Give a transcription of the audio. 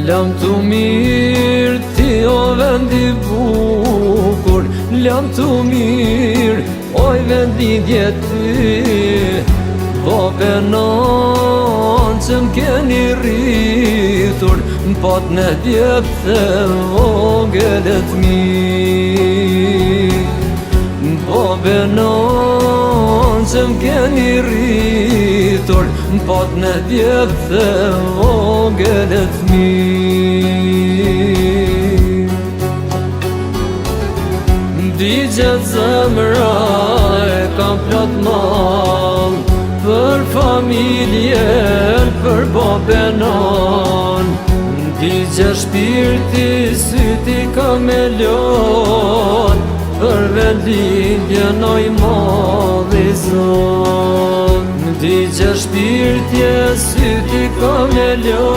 Lam të mirë, ti o vendi bukur, lam të mirë, oj vendi djeti. Babe nanë që m'keni rritur, m'pat në djepë vogelet mi. Babe nanë që m'keni rritur, m'pat në djepë vogelet mi. Digjet zemra e kam plot mal, për familjen, për babe nan. Digje shpirti, syti ka me lot, për vendindjen oj madhi zon. Digje shpirti, syti ka me lot.